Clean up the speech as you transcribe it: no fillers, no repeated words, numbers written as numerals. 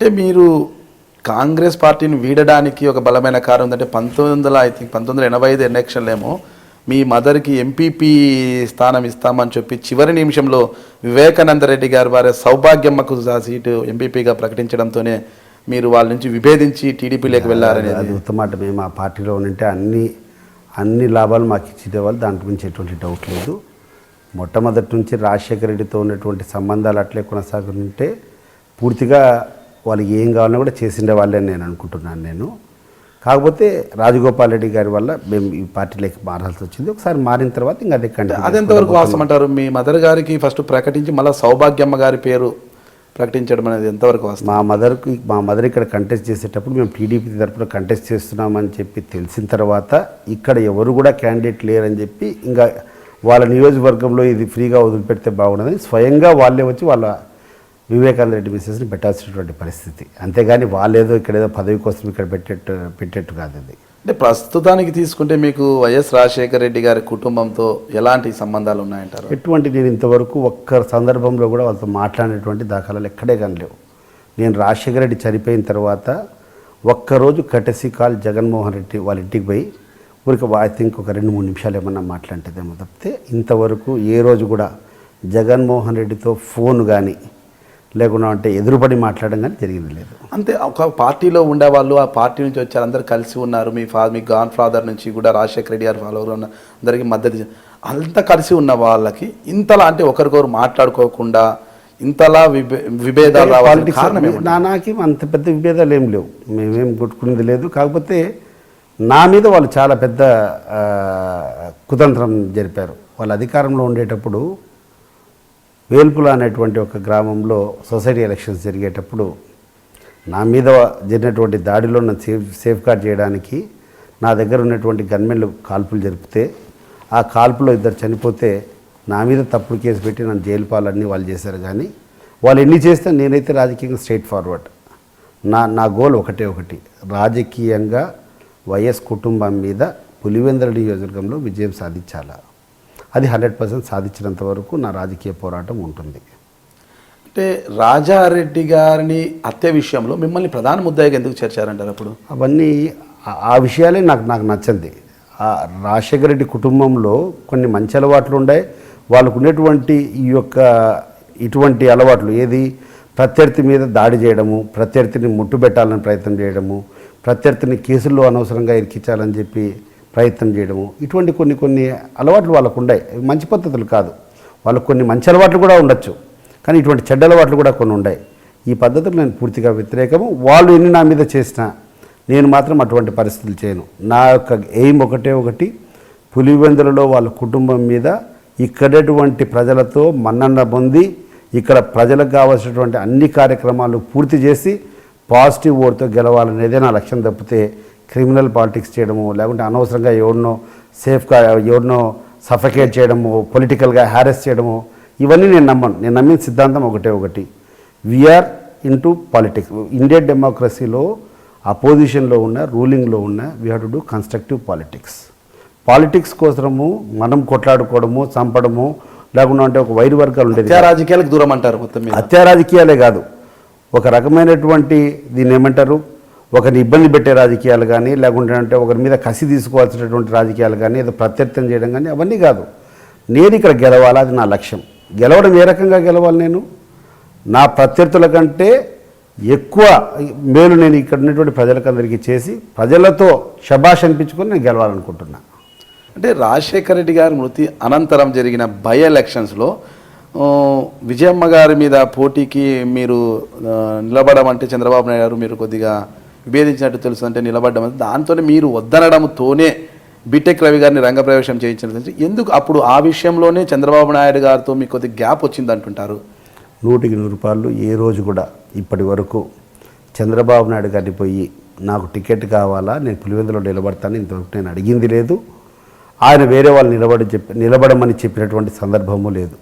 అంటే మీరు కాంగ్రెస్ పార్టీని వీడడానికి ఒక బలమైన కారణం ఉందంటే 1985 ఎలక్షన్లేమో మీ మదర్కి ఎంపీపీ స్థానం ఇస్తామని చెప్పి చివరి నిమిషంలో వివేకానంద రెడ్డి గారి వారి సౌభాగ్యమ్మకు సీటు ఎంపీపీగా ప్రకటించడంతోనే మీరు వాళ్ళ నుంచి విభేదించి టీడీపీలోకి వెళ్ళారనేది అది ఉత్తమాట. మేము ఆ పార్టీలో ఉంటే అన్ని లాభాలు మాకు ఇచ్చేవాళ్ళు, దాని గురించి ఎటువంటి డౌట్ లేదు. మొట్టమొదటి నుంచి రాజశేఖర రెడ్డితో ఉన్నటువంటి సంబంధాలు అట్లే కొనసాగుతుంటే పూర్తిగా వాళ్ళు ఏం కావాలన్నా కూడా చేసిండే వాళ్ళే నేను అనుకుంటున్నాను. కాకపోతే రాజగోపాల్ రెడ్డి గారి వల్ల మేము ఈ పార్టీలోకి మారాల్సి వచ్చింది. ఒకసారి మారిన తర్వాత ఇంకా అదెంతవరకు వాస్తవం అంటారు? మీ మదర్ గారికి ఫస్ట్ ప్రకటించి మళ్ళీ సౌభాగ్యమ్మ గారి పేరు ప్రకటించడం అనేది ఎంతవరకు వాస్తవం? మా మదర్ ఇక్కడ కంటెస్ట్ చేసేటప్పుడు మేము టీడీపీ తరఫున కంటెస్ట్ చేస్తున్నామని చెప్పి తెలిసిన తర్వాత ఇక్కడ ఎవరు కూడా క్యాండిడేట్ లేరని చెప్పి ఇంకా వాళ్ళ నియోజకవర్గంలో ఇది ఫ్రీగా వదిలిపెడితే బాగుండదని స్వయంగా వాళ్ళే వచ్చి వాళ్ళ వివేకానంద రెడ్డి మిసెస్ని పెట్టాల్సినటువంటి పరిస్థితి. అంతేగాని వాళ్ళేదో ఇక్కడేదో పదవి కోసం ఇక్కడ పెట్టేట్టు కాదు అది. అంటే ప్రస్తుతానికి తీసుకుంటే మీకు వైఎస్ రాజశేఖర రెడ్డి గారి కుటుంబంతో ఎలాంటి సంబంధాలు ఉన్నాయంటారు? నేను ఇంతవరకు ఒక్క సందర్భంలో కూడా వాళ్ళతో మాట్లాడినటువంటి దాఖలాలు ఎక్కడే కనలేవు. నేను రాజశేఖర రెడ్డి చనిపోయిన తర్వాత ఒక్కరోజు కటసి కాల్ జగన్మోహన్ రెడ్డి వాళ్ళ ఇంటికి పోయి ఊరికి ఐ థింక్ ఒక 2-3 నిమిషాలు ఏమన్నా మాట్లాంటిదేమో తప్పితే ఇంతవరకు ఏ రోజు కూడా జగన్మోహన్ రెడ్డితో ఫోన్ కానీ లేకుండా అంటే ఎదురుపడి మాట్లాడడం కానీ జరిగింది లేదు. అంతే. ఒక పార్టీలో ఉండేవాళ్ళు ఆ పార్టీ నుంచి వచ్చారు, అందరు కలిసి ఉన్నారు. మీ గాడ్ ఫాదర్ నుంచి కూడా రాజశేఖర రెడ్డి గారు ఫాలోవర్ ఉన్న అందరికీ మద్దతు, అంతా కలిసి ఉన్న వాళ్ళకి ఇంతలా అంటే ఒకరికొకరు మాట్లాడుకోకుండా ఇంతలా విభేదాలు రావాలి కారణం? నాకి అంత పెద్ద విభేదాలు ఏం లేవు, మేమేం కొట్టుకునేది లేదు. కాకపోతే నా మీద వాళ్ళు చాలా పెద్ద కుతంత్రం జరిపారు. వాళ్ళు అధికారంలో ఉండేటప్పుడు వేల్పుల అనేటువంటి ఒక గ్రామంలో సొసైటీ ఎలక్షన్స్ జరిగేటప్పుడు నా మీద జరిగినటువంటి దాడిలో నన్ను సేఫ్ గార్డ్ చేయడానికి నా దగ్గర ఉన్నటువంటి గన్మెన్లు కాల్పులు జరిపితే ఆ కాల్పులో 2 చనిపోతే నా మీద తప్పుడు కేసు పెట్టి నన్ను జైలు పాలన్నీ వాళ్ళు చేశారు. కానీ వాళ్ళు ఎన్ని చేస్తే నేనైతే రాజకీయంగా స్ట్రైట్ ఫార్వర్డ్. నా గోల్ ఒకటి, రాజకీయంగా వైఎస్ కుటుంబం మీద పులివెందుల నియోజకవర్గంలో విజయం సాధించాలా. అది 100% సాధించినంత వరకు నా రాజకీయ పోరాటం ఉంటుంది. అంటే రాజారెడ్డి గారిని హత్య విషయంలో మిమ్మల్ని ప్రధాన ముద్దాయిగా ఎందుకు చేర్చారంటారు? అప్పుడు అవన్నీ ఆ విషయాలే నాకు నచ్చింది. రాజశేఖర రెడ్డి కుటుంబంలో కొన్ని మంచి అలవాట్లు ఉన్నాయి. వాళ్ళకు ఉన్నటువంటి ఇటువంటి అలవాట్లు ఏది, ప్రత్యర్థి మీద దాడి చేయడము, ప్రత్యర్థిని ముట్టుబెట్టాలని ప్రయత్నం చేయడము, ప్రత్యర్థిని కేసుల్లో అనవసరంగా ఇరికించాలని చెప్పి ప్రయత్నం చేయడము, ఇటువంటి కొన్ని అలవాట్లు వాళ్ళకు ఉన్నాయి. మంచి పద్ధతులు కాదు. వాళ్ళకు కొన్ని మంచి అలవాట్లు కూడా ఉండొచ్చు, కానీ ఇటువంటి చెడ్డ అలవాట్లు కూడా కొన్ని ఉన్నాయి. ఈ పద్ధతులు నేను పూర్తిగా వ్యతిరేకము. వాళ్ళు ఎన్ని నా మీద చేసినా నేను మాత్రం అటువంటి పరిస్థితులు చేయను. నా యొక్క ఎయిమ్ ఒకటి, పులివెందులలో వాళ్ళ కుటుంబం మీద ఇక్కడటువంటి ప్రజలతో మన్నన పొంది ఇక్కడ ప్రజలకు కావాల్సినటువంటి అన్ని కార్యక్రమాలు పూర్తి చేసి పాజిటివ్ ఓటుతో గెలవాలనేదే నా లక్ష్యం తప్పితే క్రిమినల్ పాలిటిక్స్ చేయడము, లేకుంటే అనవసరంగా ఎవరినో సఫకేట్ చేయడము, పొలిటికల్గా హ్యారెస్ చేయడము, ఇవన్నీ నేను నమ్మను. నేను నమ్మిన సిద్ధాంతం ఒకటి, వీఆర్ ఇంటూ పాలిటిక్స్. ఇండియన్ డెమోక్రసీలో అపోజిషన్లో ఉన్న రూలింగ్లో ఉన్న we have to do constructive politics కోసము మనం కొట్లాడుకోవడము, చంపడము, లేకుండా అంటే ఒక వైరు వర్గాలు ఉండేది. రాజకీయాలకు దూరం అంటారు. మొత్తం హత్యా రాజకీయాలే కాదు, ఒక రకమైనటువంటి దీన్ని ఏమంటారు, ఒకరిని ఇబ్బంది పెట్టే రాజకీయాలు కానీ, లేకుంటే అంటే ఒకరి మీద కసి తీసుకోవాల్సినటువంటి రాజకీయాలు కానీ, ఏదో ప్రత్యర్థం చేయడం కానీ అవన్నీ కాదు. నేను ఇక్కడ గెలవాలి, అది నా లక్ష్యం. గెలవడం ఏ రకంగా గెలవాలి? నేను నా ప్రత్యర్థుల కంటే ఎక్కువ మేలు నేను ఇక్కడ ఉన్నటువంటి ప్రజలకందరికీ చేసి ప్రజలతో శభాష్ అనిపించుకొని నేను గెలవాలనుకుంటున్నా. అంటే రాజశేఖర రెడ్డి గారి మృతి అనంతరం జరిగిన బై ఎలక్షన్స్లో విజయమ్మ గారి మీద పోటీకి మీరు నిలబడమంటే చంద్రబాబు నాయుడు గారు మీరు కొద్దిగా విభేదించినట్టు తెలుసు. అంటే నిలబడ్డం దాంతోనే మీరు వద్దనడంతోనే బీటెక్ రవి గారిని రంగప్రవేశం చేయించిన ఎందుకు అప్పుడు ఆ విషయంలోనే చంద్రబాబు నాయుడు గారితో మీకు కొద్దిగా గ్యాప్ వచ్చింది అంటుంటారు? 100% ఏ రోజు కూడా ఇప్పటి వరకు చంద్రబాబు నాయుడు గారిని పోయి నాకు టికెట్ కావాలా, నేను పులివెందులో నిలబడతాను ఇంతవరకు నేను అడిగింది లేదు. ఆయన వేరే వాళ్ళు నిలబడమని చెప్పినటువంటి సందర్భము లేదు.